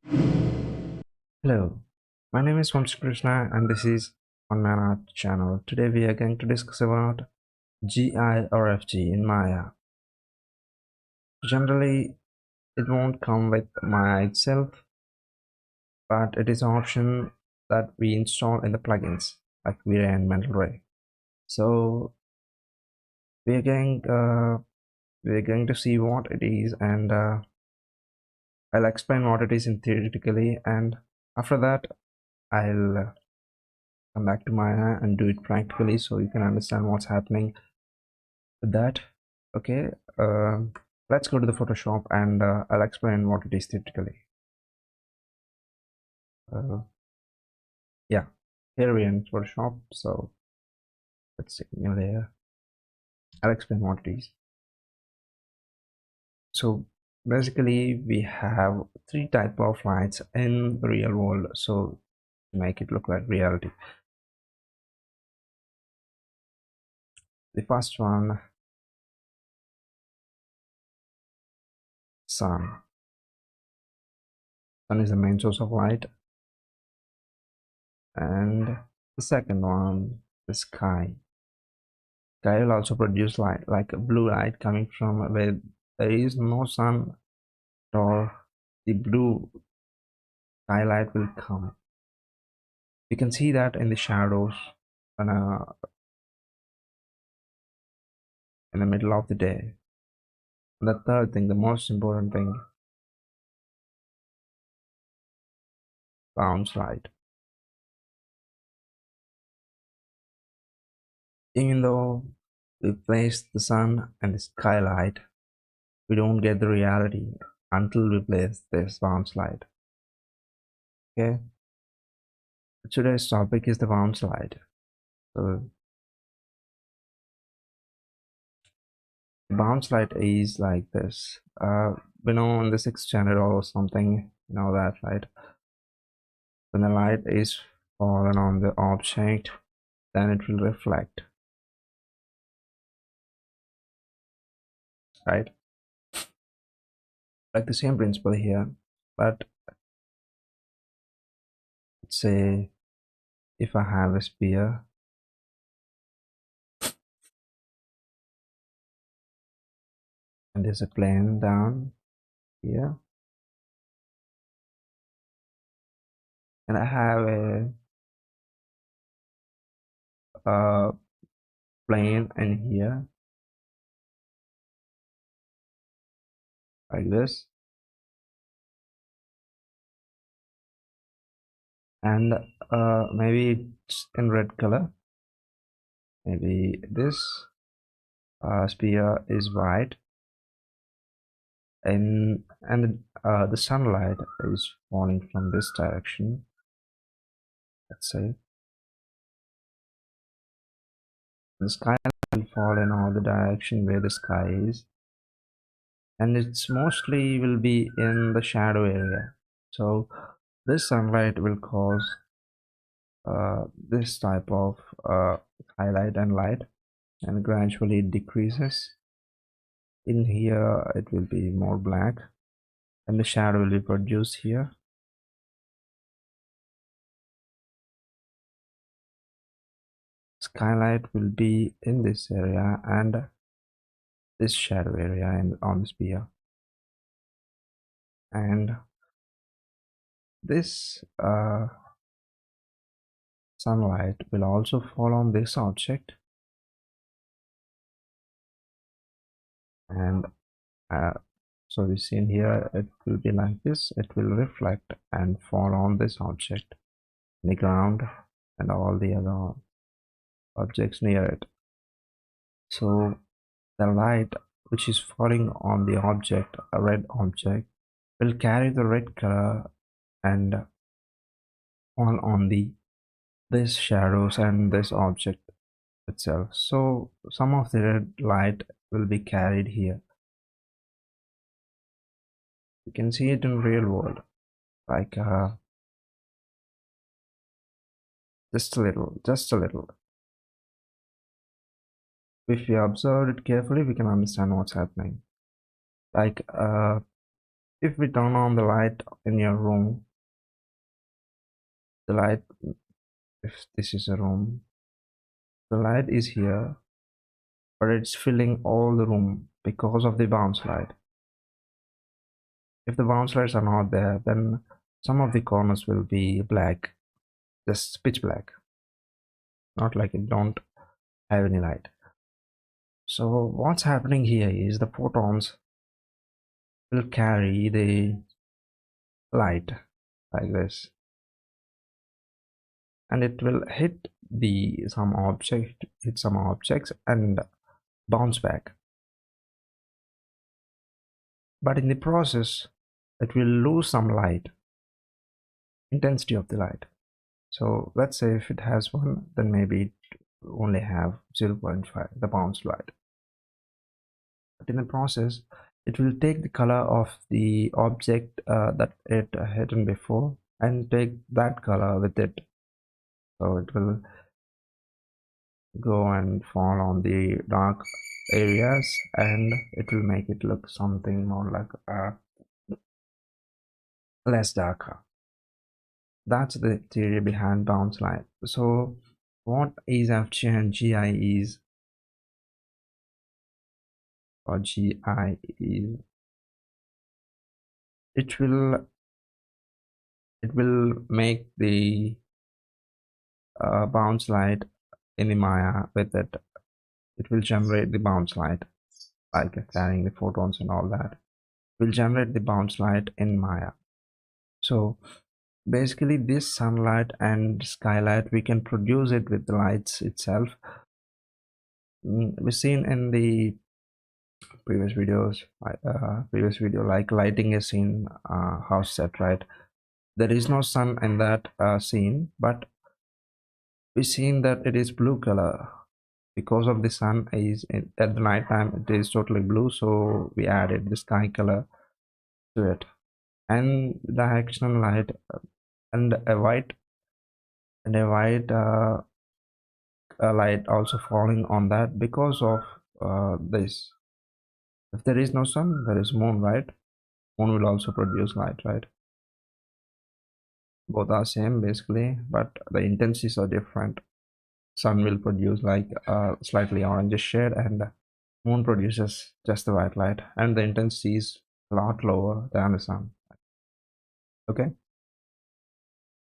Hello, my name is Vamsi Krishna and this is on my art channel. Today we are going to discuss about GI or FG in Maya. Generally, it won't come with Maya itself, but it is an option that we install in the plugins like V-Ray and Mental So we are going uh, we are going to see what it is, and I'll explain what it is in theoretically, and after that I'll come back to Maya and do it practically so you can understand what's happening with that. Okay, let's go to the Photoshop and I'll explain what it is theoretically. uh, yeah, here we are in Photoshop, so let's see new layer. I'll explain what it is. So basically we have three type of lights in the real world, so to make it look like reality. The first one, sun. Sun is the main source of light. And the second one, the sky. Sky will also produce light, like a blue light coming from where there is no sun, or the blue skylight will come. You can see that in the shadows in the middle of the day. And the third thing, the most important thing, bounce light. Even though we place the sun and the skylight, we don't get the reality until we place this bounce light. Okay, today's topic is the bounce light. So the bounce light is like this. We know in the 6th standard or something, you know that, right? When the light is fallen on the object, then it will reflect, right? Like the same principle here, but let's say if I have a sphere and there's a plane down here, and I have a plane in here like this, and maybe it's in red color. Maybe this sphere is white, and the sunlight is falling from this direction. Let's say the sky will fall in all the direction where the sky is, and it's mostly will be in the shadow area. So this sunlight will cause this type of highlight and light, and gradually it decreases. In here it will be more black, and the shadow will be produced here. Skylight will be in this area and this shadow area and on the sphere, and this sunlight will also fall on this object, and so we see in here it will be like this. It will reflect and fall on this object, the ground, and all the other objects near it. So the light which is falling on the object, a red object, will carry the red color and fall on the this shadows and this object itself. So some of the red light will be carried here. You can see it in real world, like just a little, just a little. If we observe it carefully, we can understand what's happening. Like if we turn on the light in your room, the light, if this is a room, the light is here, but it's filling all the room because of the bounce light. If the bounce lights are not there, then some of the corners will be black, just pitch black, not like it don't have any light. So what's happening here is the photons will carry the light like this, and it will hit some objects and bounce back. But in the process, it will lose some light, intensity of the light. So let's say if it has 1, then maybe it only have 0.5, the bounce light. But in the process, it will take the color of the object that it hidden before and take that color with it. So it will go and fall on the dark areas, and it will make it look something more like less darker. That's the theory behind bounce light. So what is FG and GI is, or GI is, it will make the bounce light in the Maya with it. It will generate the bounce light, like carrying the photons and all that. Will generate the bounce light in Maya. So basically this sunlight and skylight, we can produce it with the lights itself. We've seen in the previous videos, like lighting a scene, house set, right? There is no sun in that scene, but we've seen that it is blue color because of the sun is at the night time, it is totally blue, so we added the sky color to it, and directional light, and a white light also falling on that because of this. If there is no sun, there is moon, right? Moon will also produce light, right? Both are same basically, but the intensities are different. Sun will produce like a slightly orange shade, and moon produces just the white light, and the intensity is a lot lower than the sun. Okay,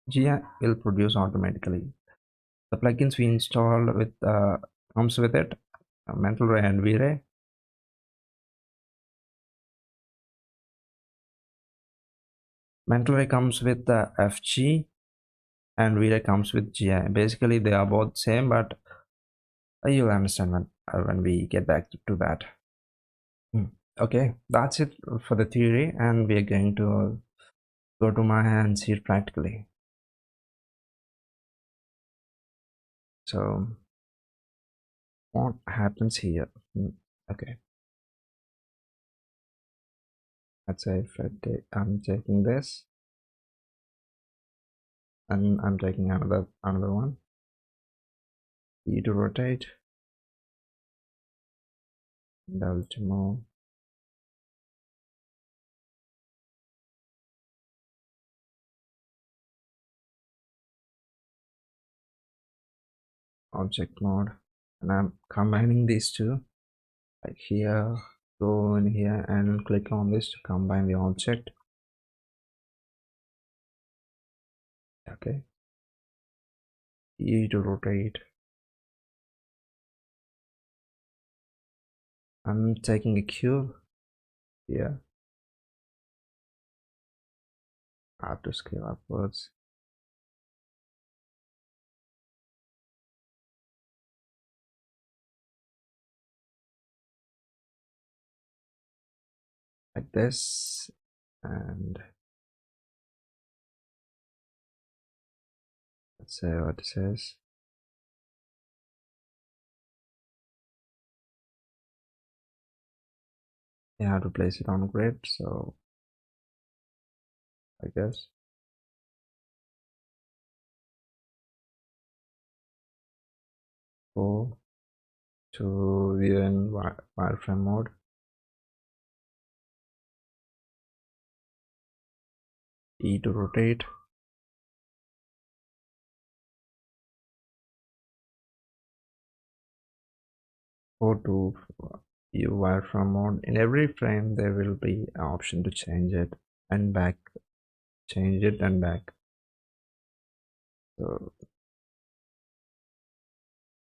GI will produce automatically. The plugins we install with comes with it, Mental Ray and V-Ray. Mental Ray comes with the FG, and V-Ray comes with GI. Basically, they are both same, but you'll understand when we get back to that. Okay, that's it for the theory, and we are going to go to Maya and see it practically. So what happens here? Okay, let's say if I'm taking this, and I'm taking another one, E to rotate, W to move, object mode, and I'm combining these two, like here, go in here and click on this to combine the object. Okay, E to rotate. I'm taking a cube here. I have to scale upwards. Like this, and let's say what it says. You have to place it on grid, so I guess go to view in wireframe mode. E to rotate. Go to view wireframe mode. In every frame there will be an option to change it and back, change it and back. So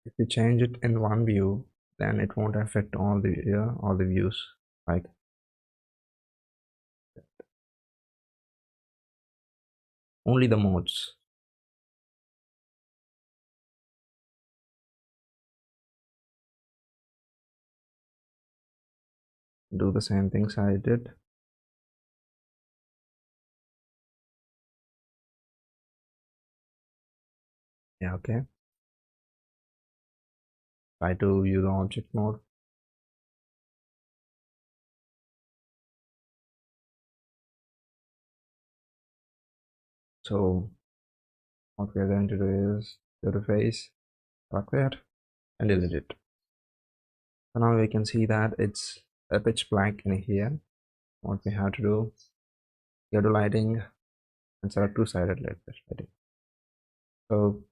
if you change it in one view, then it won't affect all the views, like only the modes. Do the same things I did. Yeah, okay. Try to view the object mode. So what we are going to do is go to face, select that, and delete it. So now we can see that it's a pitch black in here. What we have to do, go to lighting and select two-sided lighting. So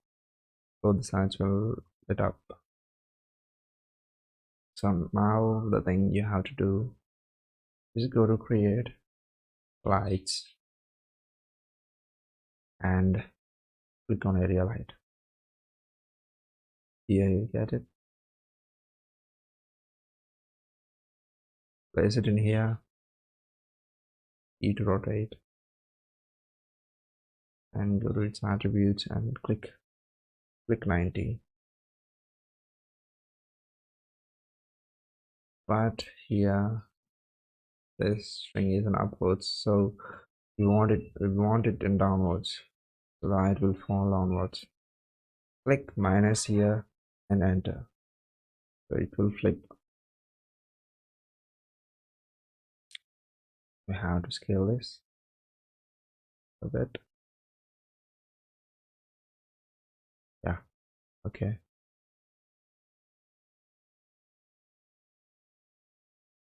both the sides will lit up. So now the thing you have to do is go to create lights and click on area light. Here you get it. Place it in here. E to rotate, and go to its attributes and click 90. But here this string is an upwards, so we want it in downwards, so the light will fall downwards. Click minus here and enter, so it will flip. We have to scale this a bit. Yeah, okay.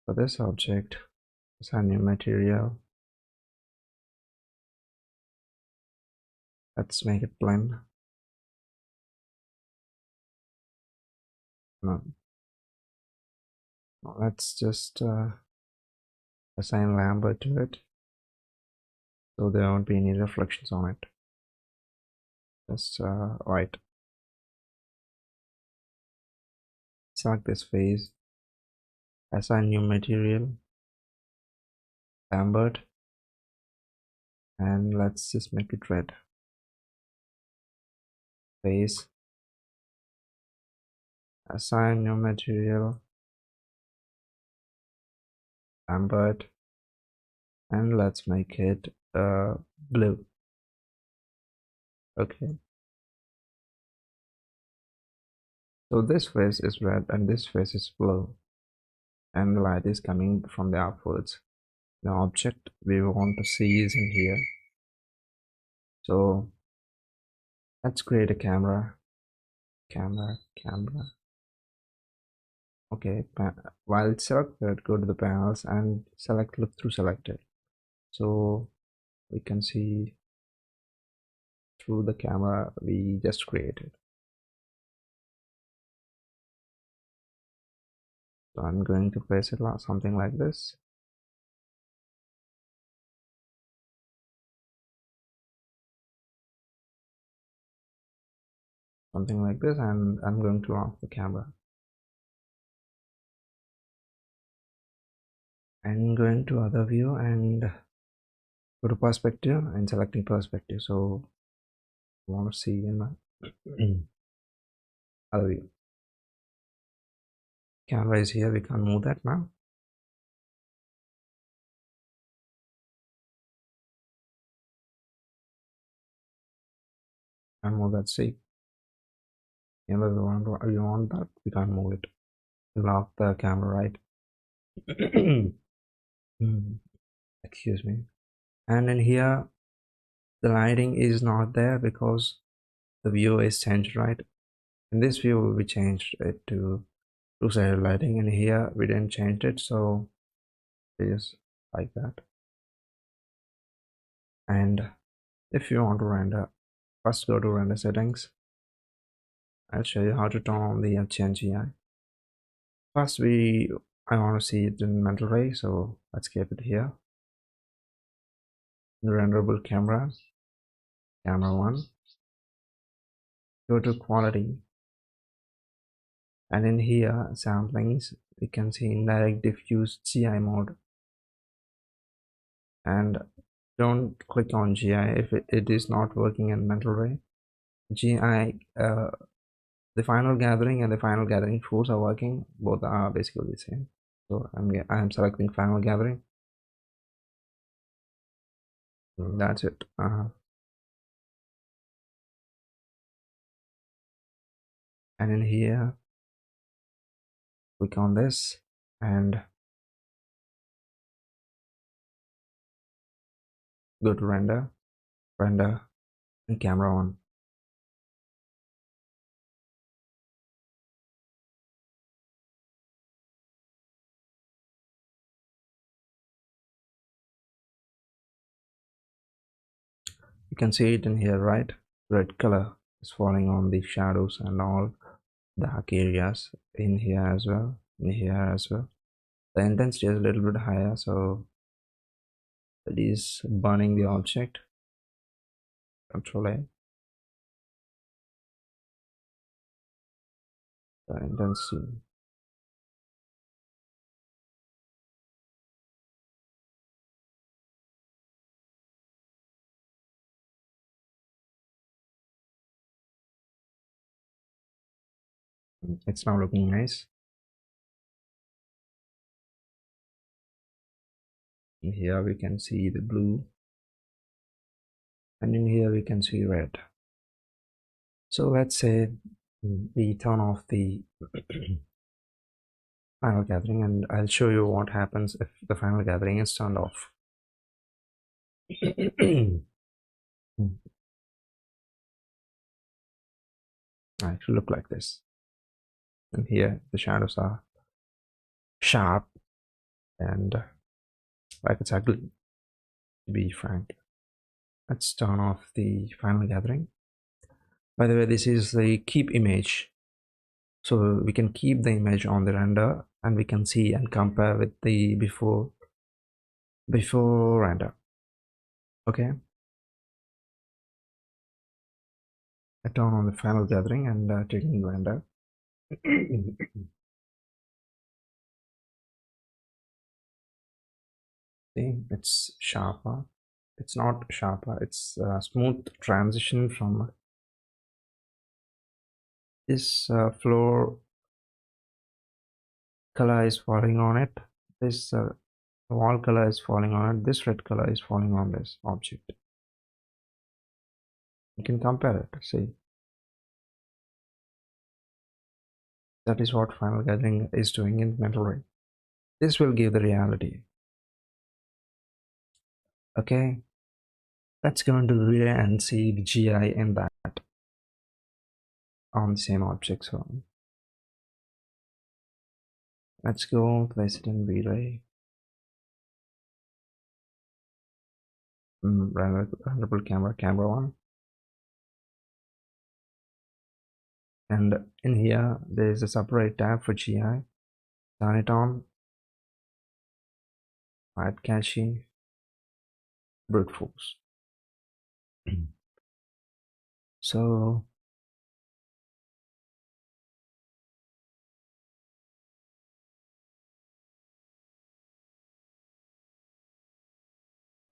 For this object, assign new material. Let's make it blend. No, let's just assign Lambert to it, so there won't be any reflections on it. Just right. Select this face, assign new material, Lambert, and let's just make it red. Face, assign new material, Lambert, and let's make it blue. Okay, so this face is red and this face is blue, and the light is coming from the upwards. The object we want to see is in here, so let's create a camera. Okay, while it's selected, go to the panels and select look through selected, so we can see through the camera we just created. So I'm going to place it something like this. Something like this, and I'm going to lock the camera. I'm going to other view and go to perspective and selecting perspective. So I want to see in my other view. Camera is here, we can't move that now. And move that, see. Whenever we want that, we can't move it. Lock the camera, right? Excuse me. And in here the lighting is not there because the view is changed, right? In this view we changed it to two-sided lighting, and here we didn't change it, so it is like that. And if you want to render, first go to render settings. I'll show you how to turn on the HNGI. First I want to see it in mental ray, so let's keep it here. In renderable cameras, camera 1, go to quality, and in here samplings we can see indirect diffuse GI mode, and don't click on GI if it is not working in mental ray. GI, the final gathering and the final gathering force are working, both are basically the same. So I'm selecting final gathering. That's it. And in here click on this and go to render and camera 1. You can see it in here, right? Red color is falling on the shadows and all dark areas in here as well, in here as well. The intensity is a little bit higher, so it is burning the object. Control A. The intensity. It's now looking nice. In here we can see the blue, and in here we can see red. So let's say we turn off the final gathering, and I'll show you what happens if the final gathering is turned off. It should look like this. And here the shadows are sharp and like it's ugly, to be frank. Let's turn off the final gathering. By the way, this is the keep image, so we can keep the image on the render and we can see and compare with the before render. Okay, I turn on the final gathering and taking render. See, it's sharper. It's not sharper, it's a smooth transition from this floor color is falling on it, this wall color is falling on it, this red color is falling on this object. You can compare it, see. That is what final gathering is doing in mental ray. This will give the reality. Okay, let's go into the video and see the GI in that on the same object. So let's go place it in V-Ray. Renderable camera 1, and in here there is a separate tab for GI. Turn it on, add caching, brute force. So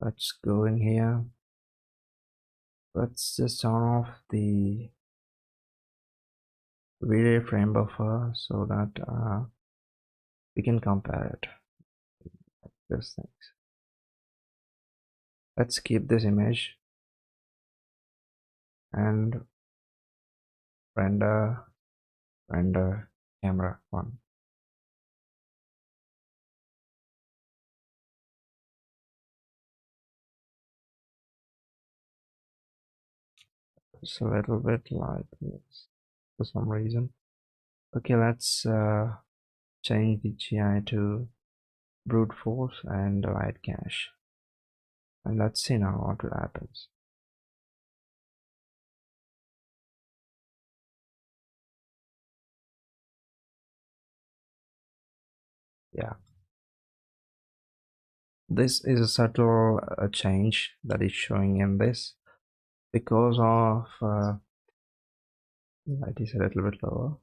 let's go in here. Let's just turn off the V-Ray frame buffer so that we can compare it. These things. Let's keep this image and render camera 1. It's a little bit like this for some reason. Okay, let's change the GI to brute force and light cache. And let's see now what will happens. Yeah, this is a subtle change that is showing in this because of light is a little bit lower.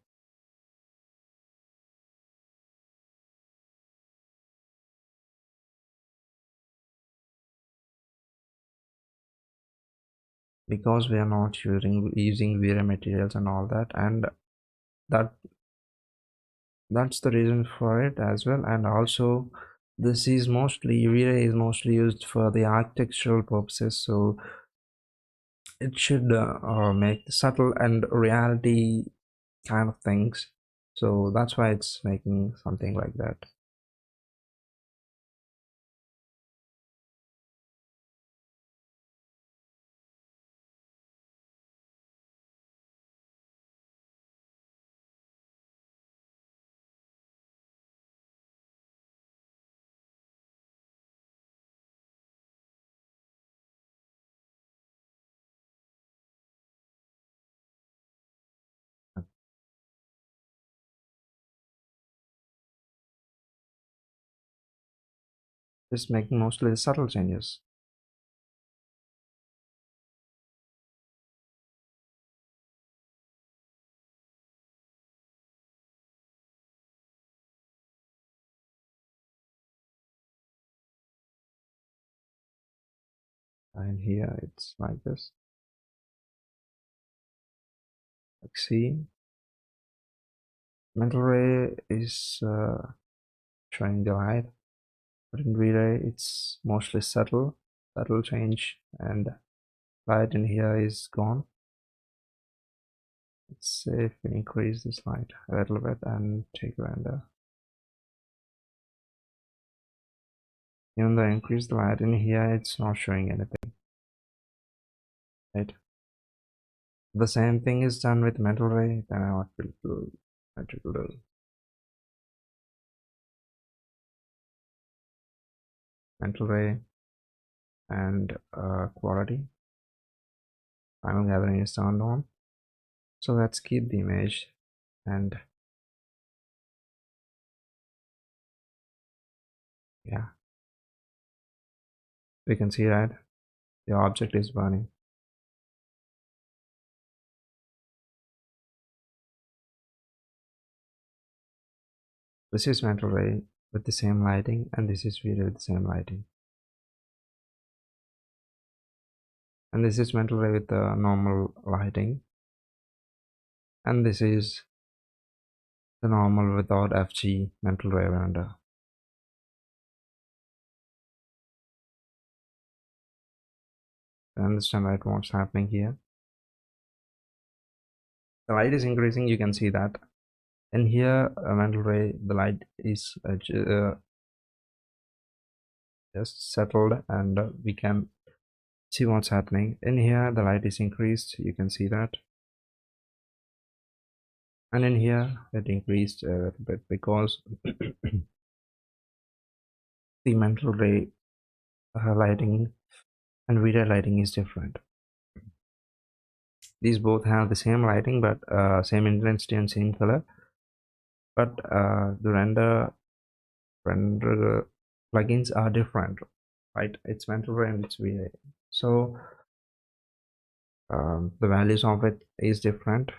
Because we are not using V-Ray materials and all that, and that that's the reason for it as well. And also this is mostly V-Ray is mostly used for the architectural purposes, so it should make subtle and reality kind of things, so that's why it's making something like that. Just making mostly the subtle changes. And here it's like this, like see, mental ray is showing the light, but in V-Ray it's mostly subtle change, and light in here is gone. Let's say if we increase this light a little bit and take render. Even though I increase the light in here, it's not showing anything, right? The same thing is done with mental ray, then what will do? What it will do? Mental ray and quality. Final gathering is turned on. So let's keep the image, and yeah, we can see that the object is burning. This is mental ray with the same lighting, and this is V-Ray with the same lighting. And this is mental ray with the normal lighting, and this is the normal without FG mental ray render. Understand right what's happening here? The light is increasing, you can see that. And here mental ray, the light is just settled, and we can see what's happening. In here the light is increased, you can see that. And in here it increased a little bit because the mental ray lighting and V-Ray lighting is different. These both have the same lighting, but same intensity and same color, but the render plugins are different, right? It's mental ray and it's V-Ray, so the values of it is different.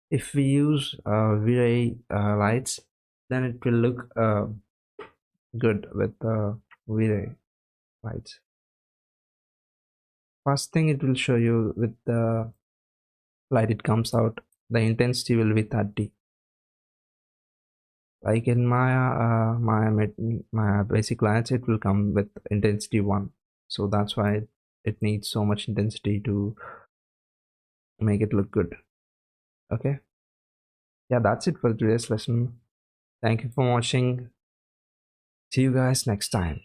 If we use V-Ray lights, then it will look good with the V-Ray lights. First thing it will show you with the light it comes out, the intensity will be 30. Like in my basic lights, it will come with intensity 1, so that's why it needs so much intensity to make it look good. Okay, yeah, that's it for today's lesson. Thank you for watching. See you guys next time.